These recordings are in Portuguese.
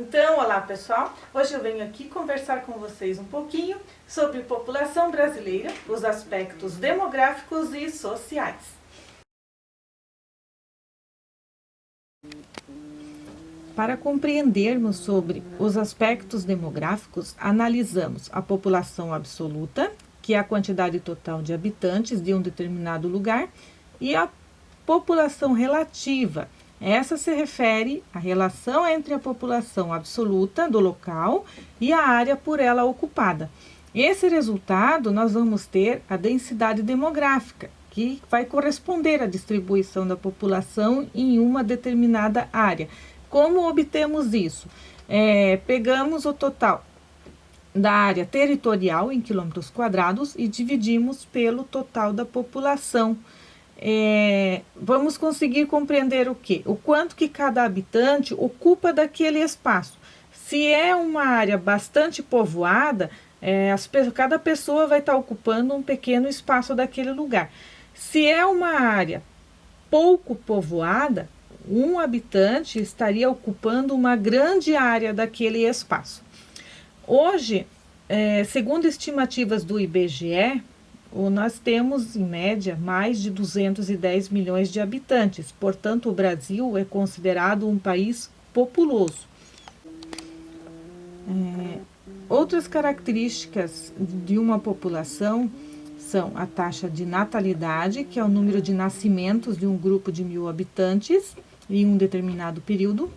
Então, olá pessoal, hoje eu venho aqui conversar com vocês um pouquinho sobre população brasileira, os aspectos demográficos e sociais. Para compreendermos sobre os aspectos demográficos, analisamos a população absoluta, que é a quantidade total de habitantes de um determinado lugar, e a população relativa. Essa se refere à relação entre a população absoluta do local e a área por ela ocupada. Esse resultado nós vamos ter a densidade demográfica, que vai corresponder à distribuição da população em uma determinada área. Como obtemos isso? Pegamos o total da área territorial em quilômetros quadrados e dividimos pelo total da população. Vamos conseguir compreender o quê? O quanto que cada habitante ocupa daquele espaço. Se é uma área bastante povoada, cada pessoa vai estar ocupando um pequeno espaço daquele lugar. Se é uma área pouco povoada, um habitante estaria ocupando uma grande área daquele espaço. Hoje, segundo estimativas do IBGE, nós temos, em média, mais de 210 milhões de habitantes. Portanto, o Brasil é considerado um país populoso. Outras características de uma população são a taxa de natalidade, que é o número de nascimentos de um grupo de 1.000 habitantes em um determinado período.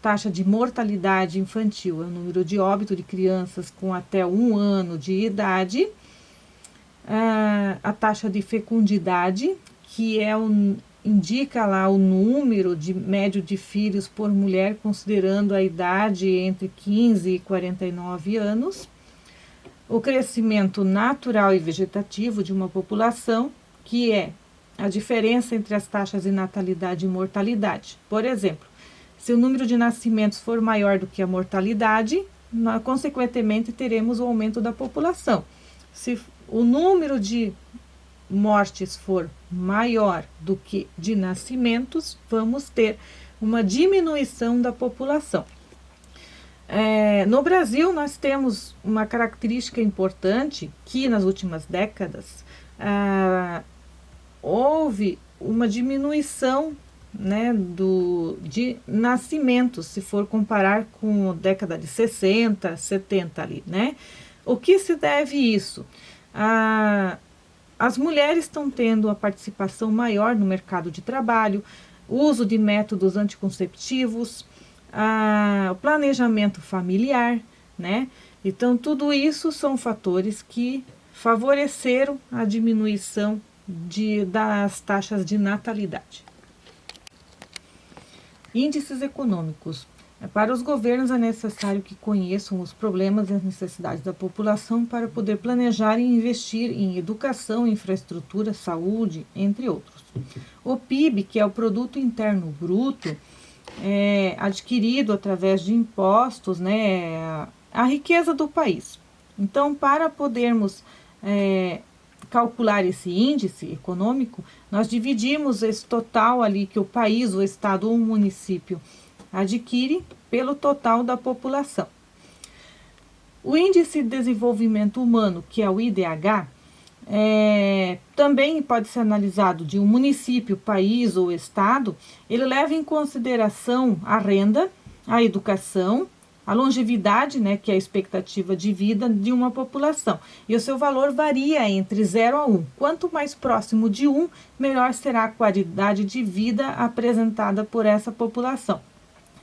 Taxa de mortalidade infantil é o número de óbito de crianças com até 1 ano de idade. A taxa de fecundidade, que indica lá o número médio de filhos por mulher, considerando a idade entre 15 e 49 anos. O crescimento natural e vegetativo de uma população, que é a diferença entre as taxas de natalidade e mortalidade. Por exemplo, se o número de nascimentos for maior do que a mortalidade, consequentemente teremos o aumento da população. Se o número de mortes for maior do que de nascimentos, vamos ter uma diminuição da população. No Brasil, nós temos uma característica importante que nas últimas décadas houve uma diminuição, de nascimentos, se for comparar com a década de 60, 70 ali, O que se deve isso? As mulheres estão tendo a participação maior no mercado de trabalho, uso de métodos anticonceptivos, o planejamento familiar, Então, tudo isso são fatores que favoreceram a diminuição das taxas de natalidade. Índices econômicos. Para os governos é necessário que conheçam os problemas e as necessidades da população para poder planejar e investir em educação, infraestrutura, saúde, entre outros. O PIB, que é o Produto Interno Bruto, adquirido através de impostos, a riqueza do país. Então, para podermos calcular esse índice econômico, nós dividimos esse total ali que o país, o estado ou o município adquire pelo total da população. O Índice de Desenvolvimento Humano, que é o IDH, também pode ser analisado de um município, país ou estado. Ele leva em consideração a renda, a educação, a longevidade, que é a expectativa de vida de uma população. E o seu valor varia entre 0 a 1. Quanto mais próximo de 1, melhor será a qualidade de vida apresentada por essa população.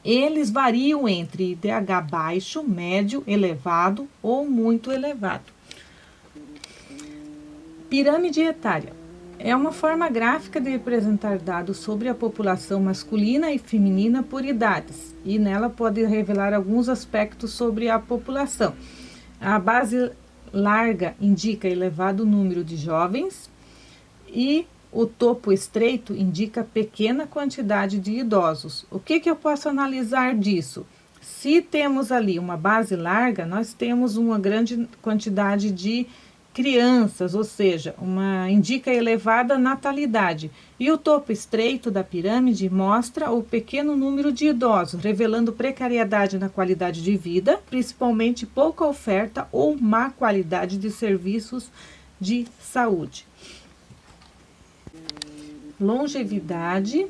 Eles variam entre IDH baixo, médio, elevado ou muito elevado. Pirâmide etária. É uma forma gráfica de representar dados sobre a população masculina e feminina por idades, e nela pode revelar alguns aspectos sobre a população. A base larga indica elevado número de jovens e o topo estreito indica pequena quantidade de idosos. O que eu posso analisar disso? Se temos ali uma base larga, nós temos uma grande quantidade de crianças, ou seja, indica elevada natalidade. E o topo estreito da pirâmide mostra o pequeno número de idosos, revelando precariedade na qualidade de vida, principalmente pouca oferta ou má qualidade de serviços de saúde. Longevidade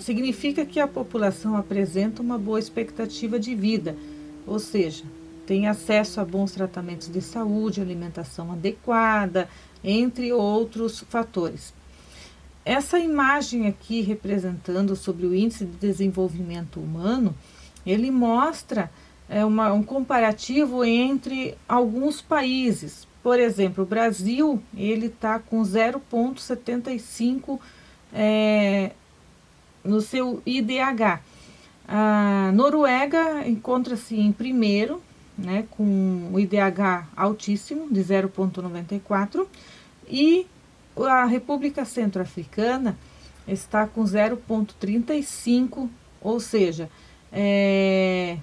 significa que a população apresenta uma boa expectativa de vida, ou seja, tem acesso a bons tratamentos de saúde, alimentação adequada, entre outros fatores. Essa imagem aqui representando sobre o Índice de Desenvolvimento Humano, ele mostra um comparativo entre alguns países. Por exemplo, o Brasil, ele está com 0,75 no seu IDH. A Noruega encontra-se em primeiro, né, com o IDH altíssimo, de 0,94, e a República Centro-Africana está com 0,35, ou seja,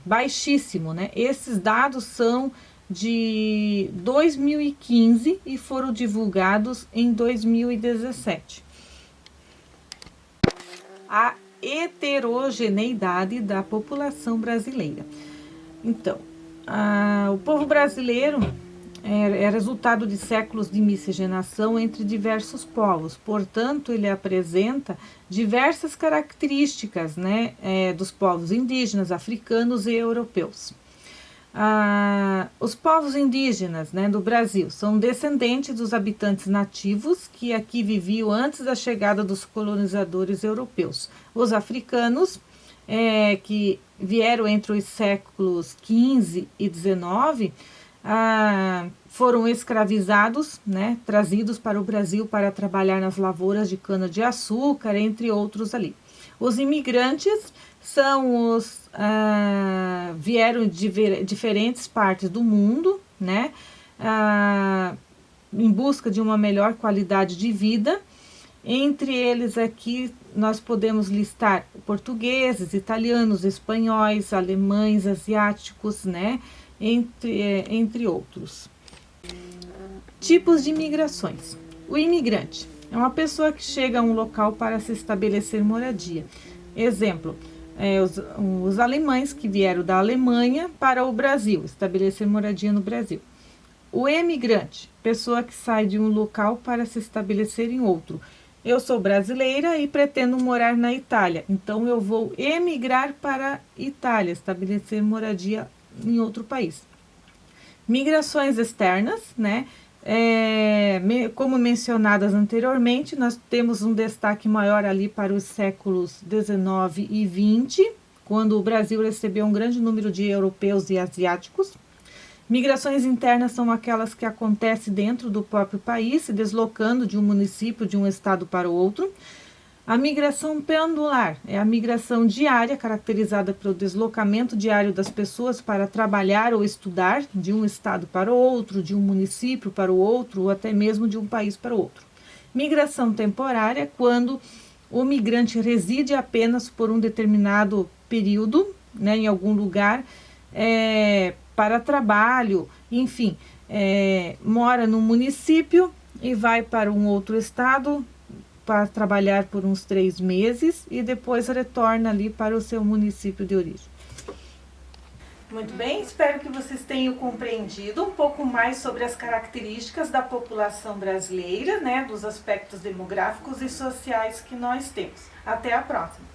baixíssimo, né? Esses dados são de 2015 e foram divulgados em 2017. A heterogeneidade da população brasileira. Então, o povo brasileiro é resultado de séculos de miscigenação entre diversos povos, portanto, ele apresenta diversas características, né, dos povos indígenas, africanos e europeus. Os povos indígenas, né, do Brasil são descendentes dos habitantes nativos que aqui viviam antes da chegada dos colonizadores europeus. Os africanos, que vieram entre os séculos XV e XIX, foram escravizados, né, trazidos para o Brasil para trabalhar nas lavouras de cana-de-açúcar, entre outros ali. Os imigrantes são vieram de diferentes partes do mundo, né, em busca de uma melhor qualidade de vida. Entre eles aqui nós podemos listar portugueses, italianos, espanhóis, alemães, asiáticos, né, entre outros. Tipos de imigrações. O imigrante é uma pessoa que chega a um local para se estabelecer moradia. Exemplo, os alemães que vieram da Alemanha para o Brasil, estabelecer moradia no Brasil. O emigrante, pessoa que sai de um local para se estabelecer em outro. Eu sou brasileira e pretendo morar na Itália, então eu vou emigrar para a Itália, estabelecer moradia em outro país. Migrações externas, né? Como mencionadas anteriormente, nós temos um destaque maior ali para os séculos 19 e 20, quando o Brasil recebeu um grande número de europeus e asiáticos. Migrações internas são aquelas que acontecem dentro do próprio país, se deslocando de um município, de um estado para o outro. A migração pendular é a migração diária, caracterizada pelo deslocamento diário das pessoas para trabalhar ou estudar de um estado para o outro, de um município para o outro, ou até mesmo de um país para o outro. Migração temporária, quando o migrante reside apenas por um determinado período, né, em algum lugar, para trabalho, enfim, mora no município e vai para um outro estado para trabalhar por uns 3 meses e depois retorna ali para o seu município de origem. Muito bem, espero que vocês tenham compreendido um pouco mais sobre as características da população brasileira, né, dos aspectos demográficos e sociais que nós temos. Até a próxima!